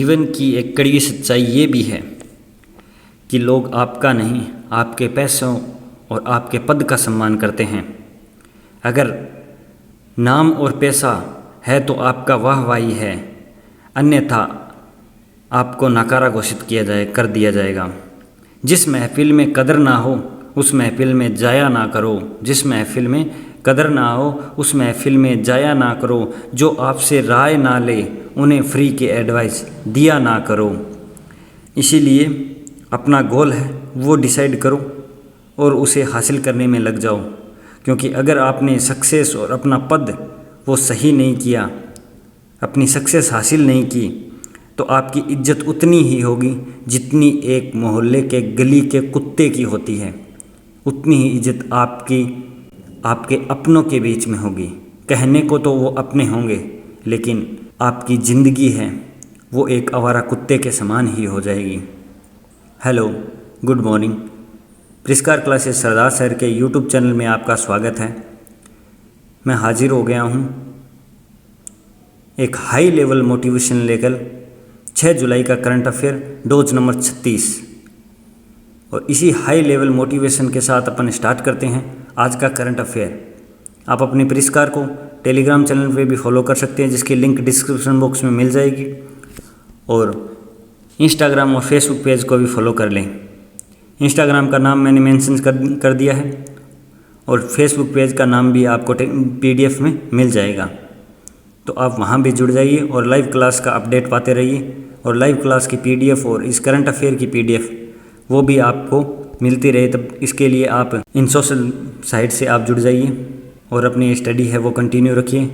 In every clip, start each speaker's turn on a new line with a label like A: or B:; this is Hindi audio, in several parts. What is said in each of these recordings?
A: जीवन की एक कड़वी सच्चाई ये भी है कि लोग आपका नहीं, आपके पैसों और आपके पद का सम्मान करते हैं। अगर नाम और पैसा है तो आपका वाहवाही है, अन्यथा आपको नकारा घोषित कर दिया जाएगा। जिस महफिल में कदर ना हो उस महफिल में जाया ना करो। जिस महफिल में कदर ना हो उस महफिल में जाया ना करो। जो आपसे राय ना ले उन्हें फ्री के एडवाइस दिया ना करो। इसीलिए अपना गोल है वो डिसाइड करो और उसे हासिल करने में लग जाओ, क्योंकि अगर आपने सक्सेस और अपना पद वो सही नहीं किया, अपनी सक्सेस हासिल नहीं की, तो आपकी इज्जत उतनी ही होगी जितनी एक मोहल्ले के गली के कुत्ते की होती है। उतनी ही इज्जत आपके अपनों के बीच में होगी। कहने को तो वो अपने होंगे, लेकिन आपकी ज़िंदगी है वो एक आवारा कुत्ते के समान ही हो जाएगी। Hello, good morning. प्रिस्कार क्लासेस सरदार सर के यूट्यूब चैनल में आपका स्वागत है। मैं हाजिर हो गया हूँ एक हाई लेवल मोटिवेशन लेकर 6 जुलाई का करंट अफेयर डोज नंबर 36। और इसी हाई लेवल मोटिवेशन के साथ अपन स्टार्ट करते हैं आज का करंट अफेयर। आप अपने प्रिस्कार को टेलीग्राम चैनल पे भी फॉलो कर सकते हैं, जिसकी लिंक डिस्क्रिप्शन बॉक्स में मिल जाएगी, और इंस्टाग्राम और फेसबुक पेज को भी फॉलो कर लें। इंस्टाग्राम का नाम मैंने मेंशन कर दिया है और फेसबुक पेज का नाम भी आपको PDF में मिल जाएगा, तो आप वहाँ भी जुड़ जाइए और लाइव क्लास का अपडेट पाते रहिए। और लाइव क्लास की PDF और इस करंट अफेयर की PDF वो भी आपको मिलती रहे, तब इसके लिए आप इन सोशल साइट से आप जुड़ जाइए और अपनी स्टडी है वो कंटिन्यू रखिए।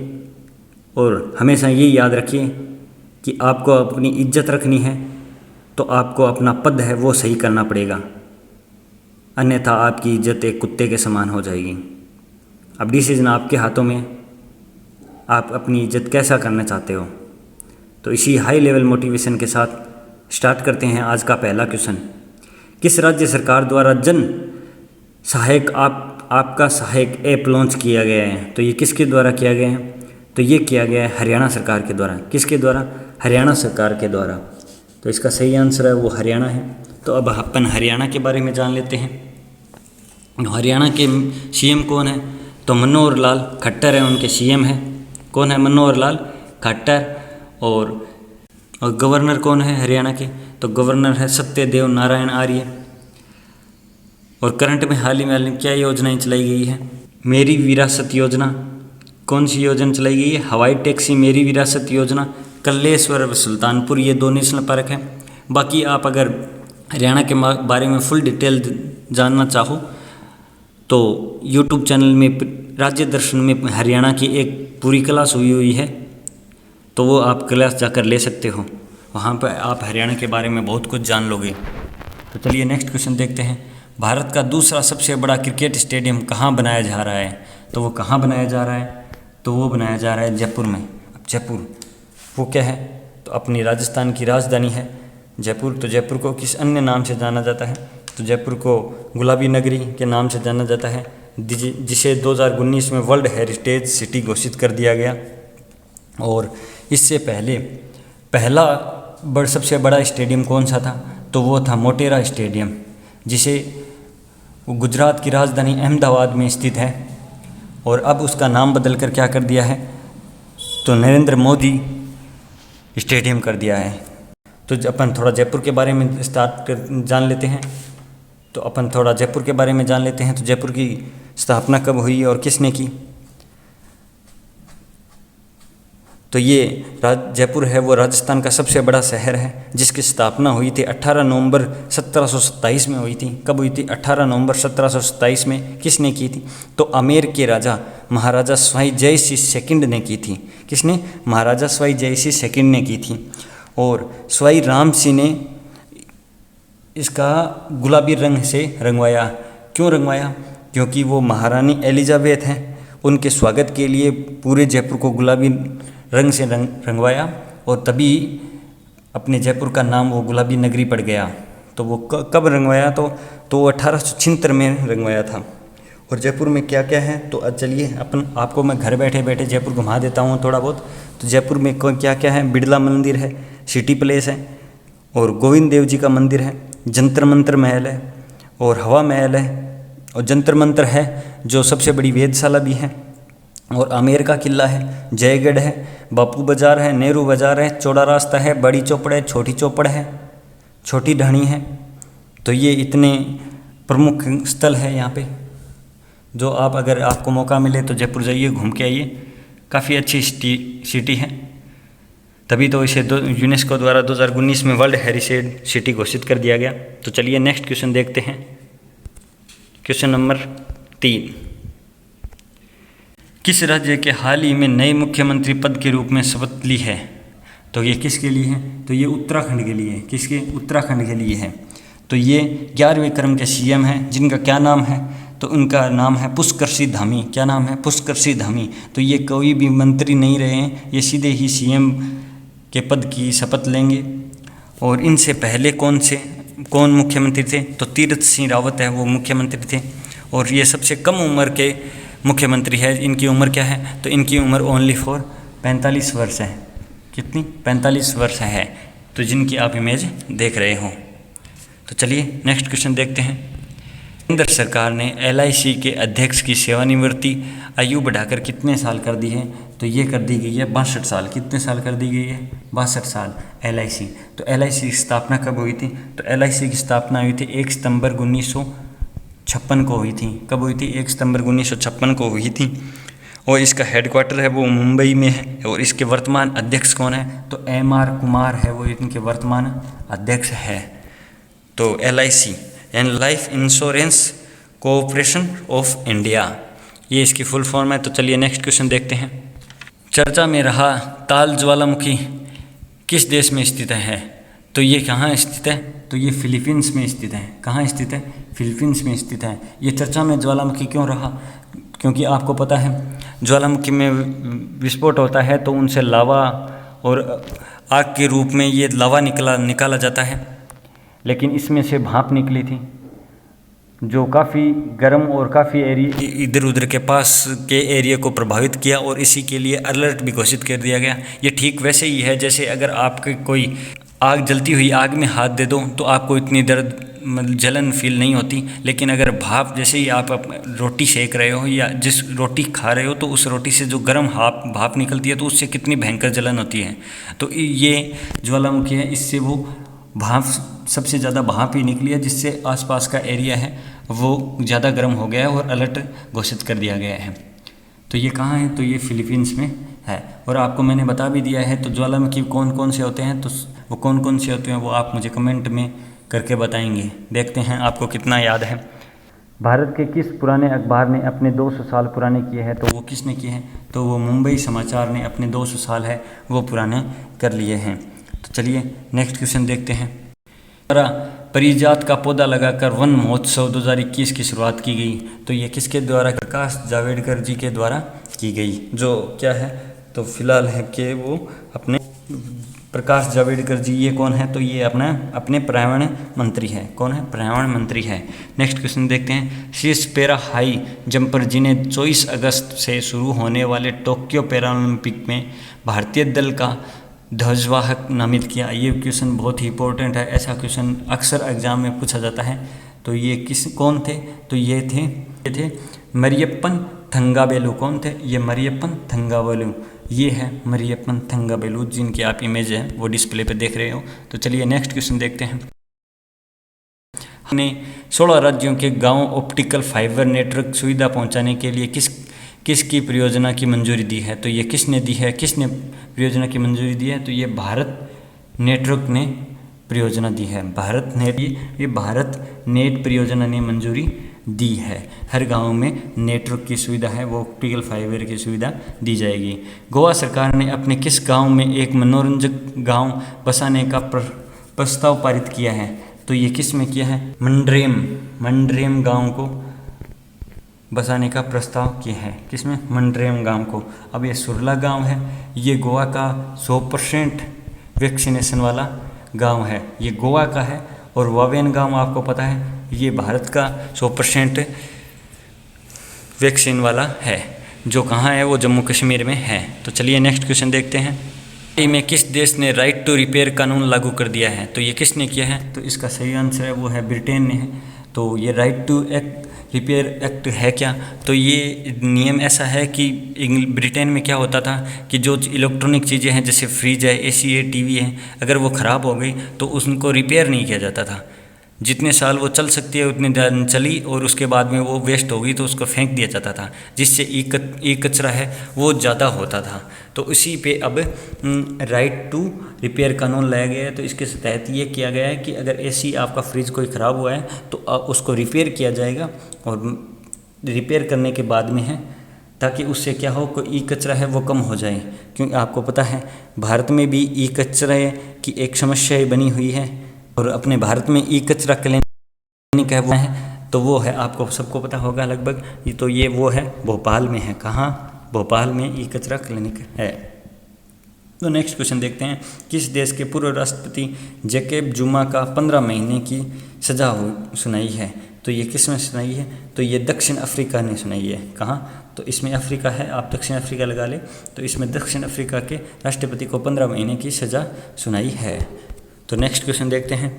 A: और हमेशा ये याद रखिए कि आपको अपनी इज्जत रखनी है तो आपको अपना पद है वो सही करना पड़ेगा, अन्यथा आपकी इज्जत एक कुत्ते के समान हो जाएगी। अब डिसीजन आपके हाथों में, आप अपनी इज्जत कैसा करना चाहते हो। तो इसी हाई लेवल मोटिवेशन के साथ स्टार्ट करते हैं आज का पहला क्वेश्चन। किस राज्य सरकार द्वारा जन सहायक आपका सहायक ऐप लॉन्च किया गया है। तो ये किसके द्वारा किया गया है, तो ये किया गया है हरियाणा सरकार के द्वारा। किसके द्वारा, हरियाणा सरकार के द्वारा। तो इसका सही आंसर है वो हरियाणा है। तो अब अपन हरियाणा के बारे में जान लेते हैं। हरियाणा के CM कौन है, तो मनोहर लाल खट्टर है उनके CM है। कौन है, मनोहर लाल खट्टर। और गवर्नर कौन है हरियाणा के, तो गवर्नर है सत्यदेव नारायण आर्य। और करंट में हाल ही में क्या योजनाएं चलाई गई है, मेरी विरासत योजना। कौन सी योजना चलाई गई है, हवाई टैक्सी मेरी विरासत योजना। कल्लेश्वर और सुल्तानपुर ये 2 नेशनल पार्क हैं। बाकी आप अगर हरियाणा के बारे में फुल डिटेल जानना चाहो तो यूट्यूब चैनल में राज्य दर्शन में हरियाणा की एक पूरी क्लास हुई है, तो वो आप क्लास जाकर ले सकते हो। वहाँ पर आप हरियाणा के बारे में बहुत कुछ जान लोगे। तो चलिए नेक्स्ट क्वेश्चन देखते हैं। भारत का दूसरा सबसे बड़ा क्रिकेट स्टेडियम कहाँ बनाया जा रहा है। तो वो कहाँ बनाया जा रहा है, तो वो बनाया जा रहा है जयपुर में। अब जयपुर वो क्या है, तो अपनी राजस्थान की राजधानी है जयपुर। तो जयपुर को किस अन्य नाम से जाना जाता है, तो जयपुर को गुलाबी नगरी के नाम से जाना जाता है, जिसे 2019 में वर्ल्ड हेरिटेज सिटी घोषित कर दिया गया। और इससे पहला सबसे बड़ा स्टेडियम कौन सा था, तो वो था मोटेरा स्टेडियम, जिसे गुजरात की राजधानी अहमदाबाद में स्थित है। और अब उसका नाम बदल कर क्या कर दिया है, तो नरेंद्र मोदी स्टेडियम कर दिया है। तो अपन थोड़ा जयपुर के बारे में जान लेते हैं। तो अपन थोड़ा जयपुर के बारे में जान लेते हैं। तो जयपुर की स्थापना कब हुई और किसने की, तो ये जयपुर है वो राजस्थान का सबसे बड़ा शहर है, जिसकी स्थापना हुई थी 18 नवंबर 1727 में हुई थी। कब हुई थी, 18 नवंबर 1727 में। किसने की थी, तो आमेर के राजा महाराजा स्वाई जय सिंह सेकंड ने की थी। किसने, महाराजा स्वाई जय सिंह सेकंड ने की थी। और स्वाई राम सिंह ने इसका गुलाबी रंग से रंगवाया। क्यों रंगवाया, क्योंकि वो महारानी एलिजाबेथ हैं, उनके स्वागत के लिए पूरे जयपुर को गुलाबी रंग से रंगवाया, और तभी अपने जयपुर का नाम वो गुलाबी नगरी पड़ गया। तो वो कब रंगवाया, तो 1876 में रंगवाया था। और जयपुर में क्या क्या है, तो चलिए आपको मैं घर बैठे बैठे जयपुर घुमा देता हूँ थोड़ा बहुत। तो जयपुर में क्या क्या है, बिड़ला मंदिर है, सिटी प्लेस है, और गोविंद देव जी का मंदिर है, जंतर मंतर महल है, और हवा महल है, और जंतर मंतर है जो सबसे बड़ी वेधशाला भी है, और आमेर का किला है, जयगढ़ है, बापू बाज़ार है, नेहरू बाज़ार है, चौड़ा रास्ता है, बड़ी चौपड़ है, छोटी चौपड़ है, छोटी ढाणी है। तो ये इतने प्रमुख स्थल है यहाँ पे, जो आप अगर आपको मौका मिले तो जयपुर जाइए, घूम के आइए। काफ़ी अच्छी सिटी है, तभी तो इसे यूनेस्को द्वारा 2019 में वर्ल्ड हेरिटेज सिटी घोषित कर दिया गया। तो चलिए नेक्स्ट क्वेश्चन देखते हैं। क्वेश्चन नंबर 3, किस राज्य के हाल ही में नए मुख्यमंत्री पद के रूप में शपथ ली है? तो ये किसके लिए है? तो ये उत्तराखंड के लिए है। किसके? उत्तराखंड के लिए है। तो ये 11वें क्रम के सीएम हैं, जिनका क्या नाम है? तो उनका नाम है पुष्कर सिंह धामी। क्या नाम है? पुष्कर सिंह धामी। तो ये कोई भी मंत्री नहीं रहे हैं, ये सीधे ही सीएम के पद की शपथ लेंगे। और इनसे पहले कौन मुख्यमंत्री थे? तो तीरथ सिंह रावत है, वो मुख्यमंत्री थे। और ये सबसे कम उम्र के मुख्यमंत्री है। इनकी उम्र क्या है? तो इनकी उम्र ओनली फॉर 45 वर्ष है। कितनी? 45 वर्ष है। तो जिनकी आप इमेज देख रहे हो। तो चलिए नेक्स्ट क्वेश्चन देखते हैं। केंद्र सरकार ने LIC के अध्यक्ष की सेवानिवृत्ति आयु बढ़ाकर कितने साल कर दी है? तो ये कर दी गई है 62 साल। कितने साल कर दी गई है? 62 साल LIC। तो LIC की स्थापना कब हुई थी? तो LIC की स्थापना हुई थी 1 सितंबर 1956 को हुई थी। कब हुई थी? 1 सितंबर 1956 को हुई थी। और इसका हेडक्वार्टर है वो मुंबई में है। और इसके वर्तमान अध्यक्ष कौन है? तो MR कुमार है, वो इनके वर्तमान अध्यक्ष है। तो LIC and life insurance corporation of India, ये इसकी फुल फॉर्म है। तो चलिए नेक्स्ट क्वेश्चन देखते हैं। चर्चा में रहा ताल ज्वालामुखी किस देश में स्थित है? तो ये कहाँ स्थित है? तो ये फिलीपींस में स्थित है। कहाँ स्थित है? फिलीपींस में स्थित है। ये चर्चा में ज्वालामुखी क्यों रहा? क्योंकि आपको पता है ज्वालामुखी में विस्फोट होता है तो उनसे लावा और आग के रूप में ये लावा निकाला जाता है, लेकिन इसमें से भाप निकली थी जो काफ़ी गर्म और काफ़ी एरिया इधर उधर के पास के एरिया को प्रभावित किया, और इसी के लिए अलर्ट भी घोषित कर दिया गया। ये ठीक वैसे ही है जैसे अगर आपके कोई आग जलती हुई आग में हाथ दे दो तो आपको इतनी दर्द जलन फील नहीं होती, लेकिन अगर भाप जैसे ही आप रोटी सेक रहे हो या जिस रोटी खा रहे हो तो उस रोटी से जो गर्म भाप निकलती है तो उससे कितनी भयंकर जलन होती है। तो ये ज्वालामुखी है, इससे वो भाप सबसे ज़्यादा भाप ही निकली है, जिससे आसपास का एरिया है वो ज़्यादा गर्म हो गया है और अलर्ट घोषित कर दिया गया है। तो ये कहाँ है? तो ये फिलीपींस में है। और आपको मैंने बता भी दिया है। तो ज्वालामुखी कौन कौन से होते हैं? तो वो कौन कौन से होते हैं वो आप मुझे कमेंट में करके बताएंगे। देखते हैं आपको कितना याद है। भारत के किस पुराने अखबार ने अपने 200 साल पुराने किए हैं? तो वो किसने किए हैं? तो वो मुंबई समाचार ने अपने 200 साल है वो पुराने कर लिए हैं। तो चलिए नेक्स्ट क्वेश्चन देखते हैं। परिजात का पौधा लगाकर वन महोत्सव 2021 की शुरुआत की गई। तो ये किसके द्वारा? प्रकाश जावड़ेकर जी के द्वारा की गई। जो क्या है? तो फिलहाल है कि वो अपने प्रकाश जावड़ेकर जी, ये कौन है? तो ये अपने पर्यावरण मंत्री है। कौन है? पर्यावरण मंत्री है। नेक्स्ट क्वेश्चन देखते हैं। शीर्ष पैरा हाई जंपर जिन्हें 24 अगस्त से शुरू होने वाले टोक्यो पैरालंपिक में भारतीय दल का ध्वजवाहक नामित किया। ये क्वेश्चन बहुत ही इंपॉर्टेंट है। ऐसा क्वेश्चन अक्सर एग्जाम में पूछा जाता है। तो ये कौन थे? तो ये थे मरियप्पन थंगावेलु। कौन थे? ये मरियप्पन थंगावेलु। ये है मरियप्पन थंगावेलु, जिनकी आप इमेज है वो डिस्प्ले पे देख रहे हो। तो चलिए नेक्स्ट क्वेश्चन देखते हैं। हमने 16 राज्यों के गाँव ऑप्टिकल फाइबर नेटवर्क सुविधा पहुँचाने के लिए किसकी परियोजना की मंजूरी दी है? तो ये किसने दी है? किसने परियोजना की मंजूरी दी है? तो ये भारत नेटवर्क ने परियोजना दी है। भारत नेट परियोजना ने मंजूरी दी है। हर गांव में नेटवर्क की सुविधा है वो ऑप्टिकल फाइबर की सुविधा दी जाएगी। गोवा सरकार ने अपने किस गांव में एक मनोरंजक गांव बसाने का प्रस्ताव पारित किया है? तो ये किस में किया है? मंड्रेम गांव को बसाने का प्रस्ताव किया है। किसमें? मंड्रेम गांव को। अब ये सुरला गांव है, ये गोवा का 100% वैक्सीनेशन वाला गांव है, ये गोवा का है। और वावेन गांव आपको पता है ये भारत का 100% वैक्सीन वाला है, जो कहाँ है? वो जम्मू कश्मीर में है। तो चलिए नेक्स्ट क्वेश्चन देखते हैं। में किस देश ने राइट टू रिपेयर कानून लागू कर दिया है? तो ये किसने किया है? तो इसका सही आंसर है वो है ब्रिटेन ने है। तो ये राइट टू रिपेयर एक्ट है क्या? तो ये नियम ऐसा है कि ब्रिटेन में क्या होता था कि जो इलेक्ट्रॉनिक चीज़ें हैं जैसे फ्रिज है, एसी है, टीवी है, अगर वो ख़राब हो गई तो उनको रिपेयर नहीं किया जाता था। जितने साल वो चल सकती है उतने दिन चली और उसके बाद में वो वेस्ट हो गई तो उसको फेंक दिया जाता था, जिससे ई कचरा है वो ज़्यादा होता था। तो इसी पे अब राइट टू रिपेयर कानून लाया गया है। तो इसके तहत ये किया गया है कि अगर एसी आपका फ्रिज कोई ख़राब हुआ है तो उसको रिपेयर किया जाएगा, और रिपेयर करने के बाद में है ताकि उससे क्या हो, कोई ई कचरा है वो कम हो जाए। क्योंकि आपको पता है भारत में भी ई कचरे की एक समस्या बनी हुई है, और अपने भारत में ई कचरा क्लिनिक है वो है, तो वो है आपको सबको पता होगा लगभग। तो ये वो है भोपाल में है। कहाँ? भोपाल में ई कचरा क्लिनिक है। तो नेक्स्ट क्वेश्चन देखते हैं, किस देश के पूर्व राष्ट्रपति जैकब जुमा का 15 महीने की सज़ा सुनाई है? तो ये किस में सुनाई है? तो ये दक्षिण अफ्रीका ने सुनाई है। कहाँ? तो इसमें अफ्रीका है, आप दक्षिण अफ्रीका लगा ले। तो इसमें दक्षिण अफ्रीका के राष्ट्रपति को 15 महीने की सज़ा सुनाई है। तो नेक्स्ट क्वेश्चन देखते हैं,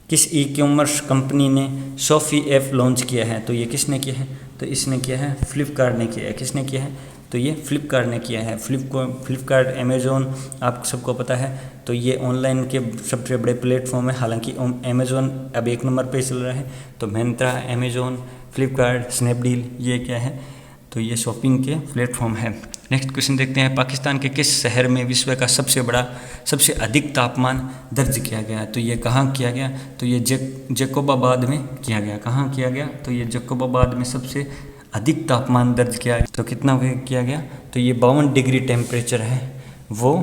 A: किस ई कॉमर्स कंपनी ने सोफी ऐप लॉन्च किया है? तो ये किसने किया है? तो इसने किया है फ्लिपकार्ट ने किया है। किसने किया है? तो ये फ्लिपकार्ट ने किया है। फ्लिपकार्ट, अमेज़ॉन आप सबको पता है। तो ये ऑनलाइन के सबसे बड़े प्लेटफॉर्म है। हालांकि अमेज़ॉन अब 1 नंबर पे चल रहा है। तो मिंत्रा, अमेज़ॉन, फ्लिपकार्ट, स्नैपडील ये क्या है? तो ये शॉपिंग के प्लेटफॉर्म है। नेक्स्ट क्वेश्चन देखते हैं, पाकिस्तान के किस शहर में विश्व का सबसे अधिक तापमान दर्ज किया गया? तो ये कहाँ किया गया? तो ये जैकोबाबाद में किया गया। कहाँ किया गया? तो ये जैकोबाबाद में सबसे अधिक तापमान दर्ज किया। तो कितना किया गया? तो ये 52 डिग्री टेम्परेचर है वो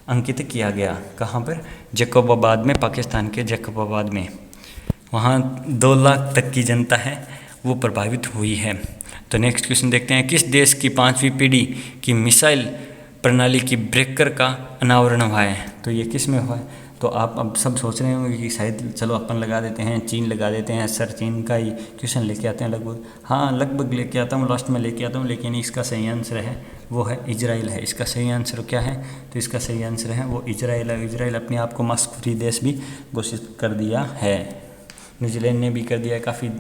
A: अंकित किया गया। कहाँ पर? जैकोबाबाद में, पाकिस्तान के जैकोबाबाद में। वहाँ 2 लाख तक की जनता है वो प्रभावित हुई है। तो नेक्स्ट क्वेश्चन देखते हैं, किस देश की 5वीं पीढ़ी की मिसाइल प्रणाली की ब्रेकर का अनावरण हुआ है? तो ये किस में हुआ है? तो आप अब सब सोच रहे होंगे कि शायद चलो अपन लगा देते हैं, चीन लगा देते हैं। सर चीन का ही क्वेश्चन लेके आते हैं लगभग। हाँ लगभग लेके आता हूँ, लास्ट में लेके आता हूँ, लेकिन इसका सही आंसर है वो है इजराइल है। इसका सही आंसर क्या है? तो इसका सही आंसर है वो इजराइल है। इजराइल अपने आप को मास्क फ्री देश भी घोषित कर दिया है। न्यूजीलैंड ने भी कर दिया है, काफ़ी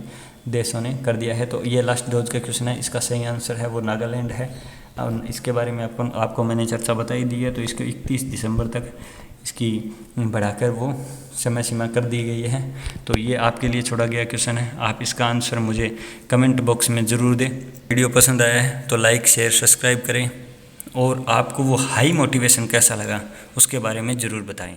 A: देशों ने कर दिया है। तो ये लास्ट डोज का क्वेश्चन है, इसका सही आंसर है वो नागालैंड है। और इसके बारे में आपको मैंने चर्चा बताई दी है। तो इसको 31 दिसंबर तक इसकी बढ़ाकर वो समय सीमा कर दी गई है। तो ये आपके लिए छोड़ा गया क्वेश्चन है। आप इसका आंसर मुझे कमेंट बॉक्स में ज़रूर दें। वीडियो पसंद आया है तो लाइक, शेयर, सब्सक्राइब करें, और आपको वो हाई मोटिवेशन कैसा लगा उसके बारे में ज़रूर बताएं।